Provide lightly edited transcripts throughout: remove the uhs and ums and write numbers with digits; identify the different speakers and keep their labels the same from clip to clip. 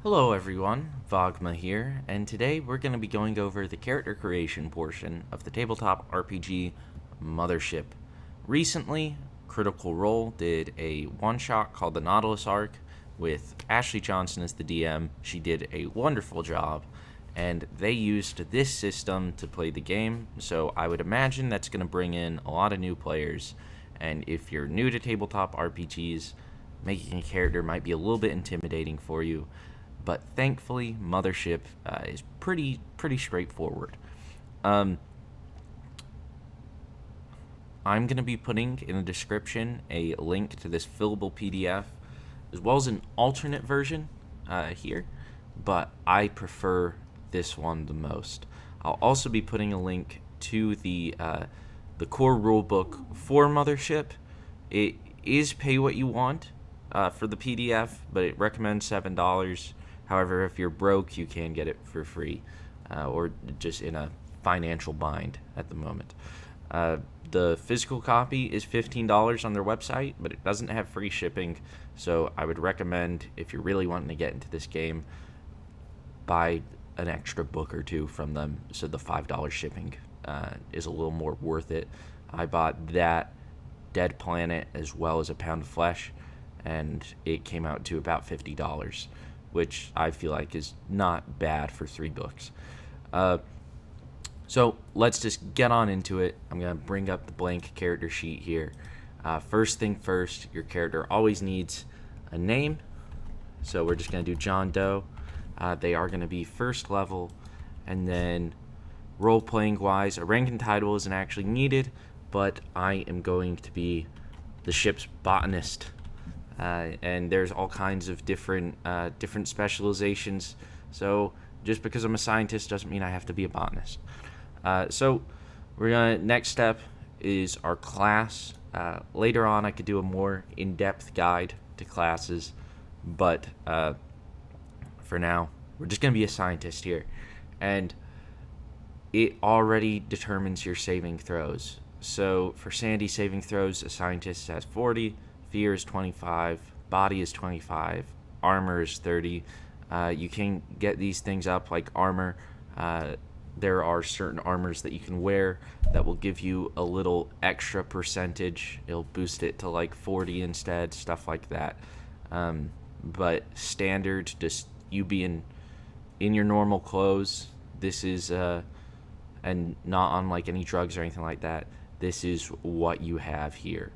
Speaker 1: Hello everyone, Vogma here, and today we're going to be going over the character creation portion of the tabletop RPG Mothership. Recently, Critical Role did a one-shot called the Nautilus Arc with Ashley Johnson as the DM. She did a wonderful job, and they used this system to play the game, so I would imagine that's going to bring in a lot of new players, and if you're new to tabletop RPGs, making a character might be a little bit intimidating for you, but thankfully Mothership is pretty straightforward. Um, I'm going to be putting in the description a link to this fillable PDF as well as an alternate version here, but I prefer this one the most. I'll also be putting a link to the core rulebook for Mothership. It is pay what you want for the PDF, but it recommends $7. However, if you're broke, you can get it for free, or just in a financial bind at the moment. The physical copy is $15 on their website, but it doesn't have free shipping, so I would recommend, if you're really wanting to get into this game, buy an extra book or two from them, so the $5 shipping is a little more worth it. I bought that, Dead Planet, as well as A Pound of Flesh, and it came out to about $50, which I feel like is not bad for 3 books. So let's just get on into it. I'm going to bring up the blank character sheet here. First thing first, your character always needs a name. So we're just going to do John Doe. They are going to be first level. And then role-playing wise, a rank and title isn't actually needed, but I am going to be the ship's botanist. And there's all kinds of different specializations. So just because I'm a scientist doesn't mean I have to be a botanist. So next step is our class. Later on, I could do a more in-depth guide to classes, but for now, we're just going to be a scientist here. And it already determines your saving throws. So for Sandy saving throws, a scientist has 40, fear is 25, body is 25, armor is 30. You can get these things up like armor. There are certain armors that you can wear that will give you a little extra percentage. It'll boost it to like 40 instead, stuff like that. But standard, just you being in your normal clothes, this is, and not on like any drugs or anything like that, this is what you have here.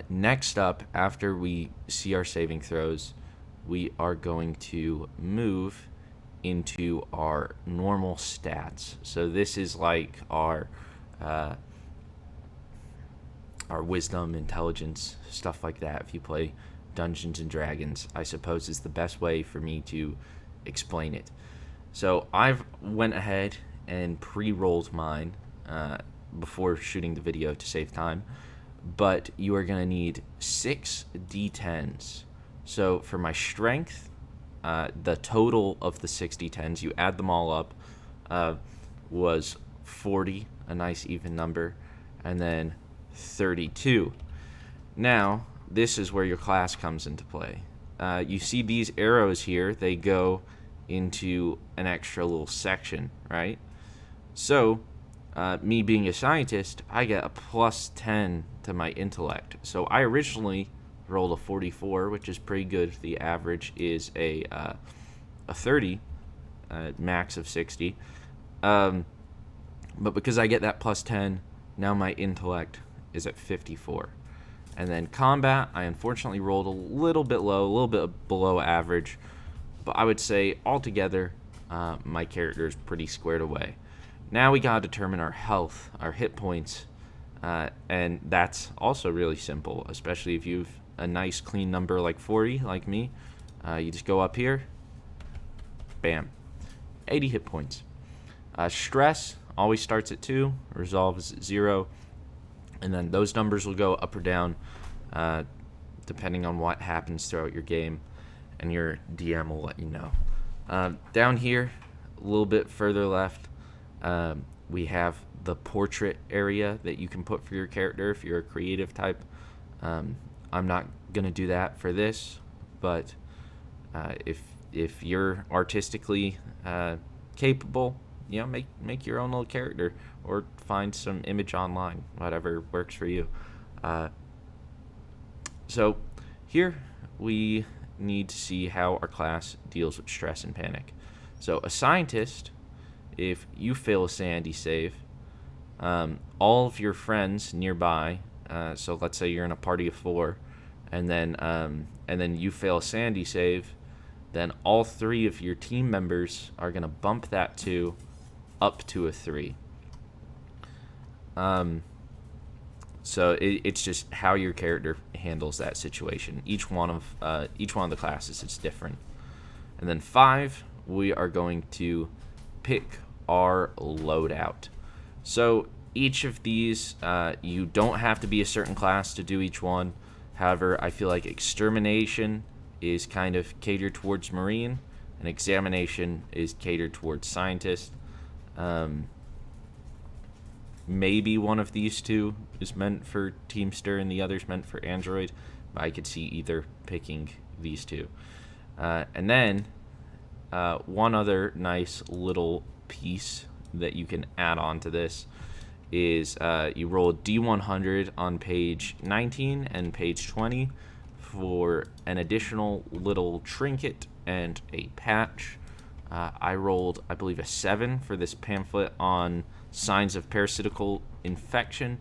Speaker 1: Next up, after we see our saving throws, we are going to move into our normal stats. So this is like our wisdom, intelligence, stuff like that. If you play Dungeons and Dragons, I suppose is the best way for me to explain it. So I've went ahead and pre-rolled mine before shooting the video to save time, but you are going to need 6 d10s. So for my strength, the total of the 6 d10s, you add them all up, was 40, a nice even number, and then 32. Now, this is where your class comes into play. You see these arrows here, they go into an extra little section, right? So, me being a scientist, I get a plus 10 to my intellect. So I originally rolled a 44, which is pretty good. The average is a 30, max of 60. But because I get that plus 10, now my intellect is at 54. And then combat, I unfortunately rolled a little bit low, a little bit below average. But I would say altogether, my character is pretty squared away. Now we gotta determine our health, our hit points, and that's also really simple, especially if you've a nice clean number like 40, like me. You just go up here, bam, 80 hit points. Stress always starts at 2, resolve is at 0, and then those numbers will go up or down depending on what happens throughout your game, and your DM will let you know. Down here, a little bit further left, we have the portrait area that you can put for your character if you're a creative type. I'm not going to do that for this, but If you're artistically capable, make your own little character or find some image online, whatever works for you. Uh, so here we need to see how our class deals with stress and panic. So a scientist, if you fail a sanity save, all of your friends nearby. So let's say you're in a party of 4, and then you fail a sanity save. Then all 3 of your team members are gonna bump that up to a 3. So it's just how your character handles that situation. Each one of the classes is different. And then 5, we are going to pick our loadout. So each of these, you don't have to be a certain class to do each one. However, I feel like extermination is kind of catered towards marine, and examination is catered towards scientist. Maybe one of these 2 is meant for Teamster and the other's meant for Android, but I could see either picking these 2. And then one other nice little piece that you can add on to this is you roll a D100 on page 19 and page 20 for an additional little trinket and a patch. I rolled, I believe, a 7 for this pamphlet on signs of parasitical infection,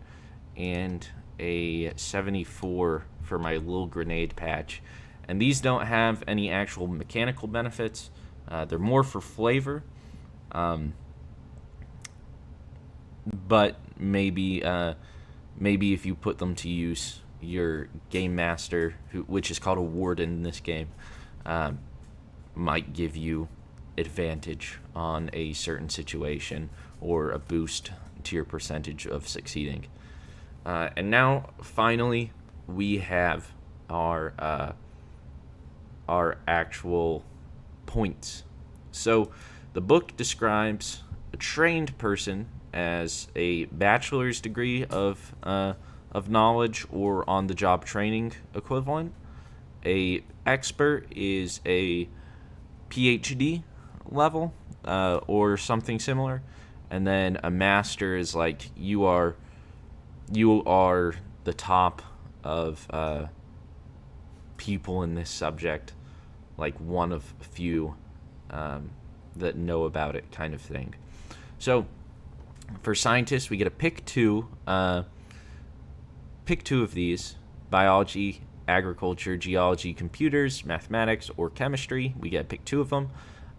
Speaker 1: and a 74 for my little grenade patch. And these don't have any actual mechanical benefits. They're more for flavor. But maybe if you put them to use, your game master, which is called a warden in this game, might give you advantage on a certain situation or a boost to your percentage of succeeding. And now, finally, we have our actual points. So the book describes a trained person as a bachelor's degree of knowledge or on-the-job training equivalent. A expert is a PhD level or something similar, and then a master is like you are the top of people in this subject, like one of a few that know about it, kind of thing. So for scientists, we get to pick 2 of these: biology, agriculture, geology, computers, mathematics, or chemistry. We get to pick 2 of them,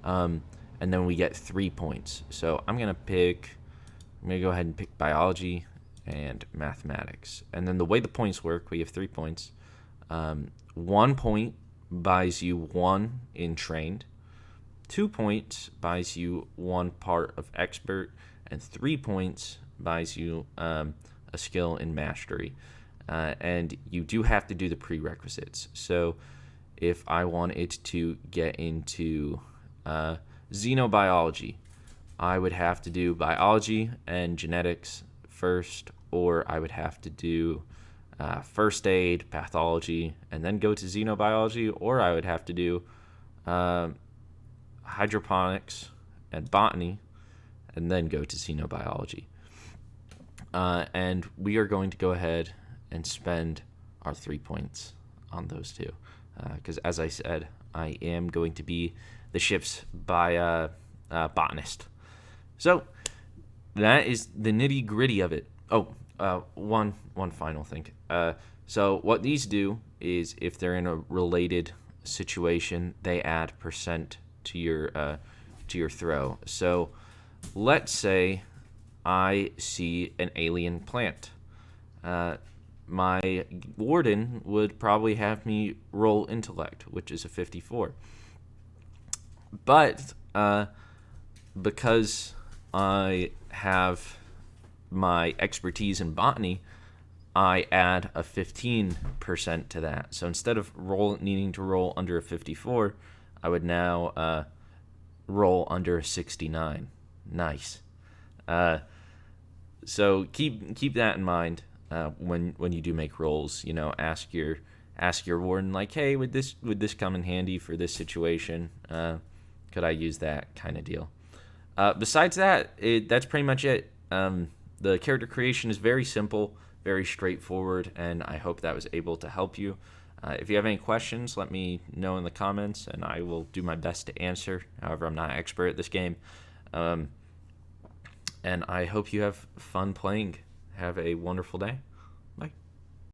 Speaker 1: and then we get 3 points. So I'm gonna go ahead and pick biology and mathematics. And then the way the points work, we have 3 points. 1 point buys you 1 in trained, 2 points buys you 1 part of expert, and 3 points buys you a skill in mastery. And you do have to do the prerequisites. So if I wanted to get into xenobiology, I would have to do biology and genetics first, or I would have to do first aid, pathology, and then go to xenobiology, or I would have to do hydroponics and botany, and then go to xenobiology. And we are going to go ahead and spend our 3 points on those 2. Because as I said, I am going to be the ship's botanist. So that is the nitty gritty of it. One final thing. So what these do is, if they're in a related situation, they add percent to your throw. So let's say I see an alien plant. My warden would probably have me roll intellect, which is a 54. But because I have my expertise in botany, I add a 15% to that. So instead of needing to roll under a 54, I would now roll under a 69. Nice. So keep that in mind when you do make rolls. Ask your ask your warden, like, hey, would this come in handy for this situation? Could I use that kind of deal? Besides that, that's pretty much it. The character creation is very simple, very straightforward, and I hope that was able to help you. If you have any questions, let me know in the comments, and I will do my best to answer. However, I'm not an expert at this game. Um, and I hope you have fun playing. Have a wonderful day. Bye.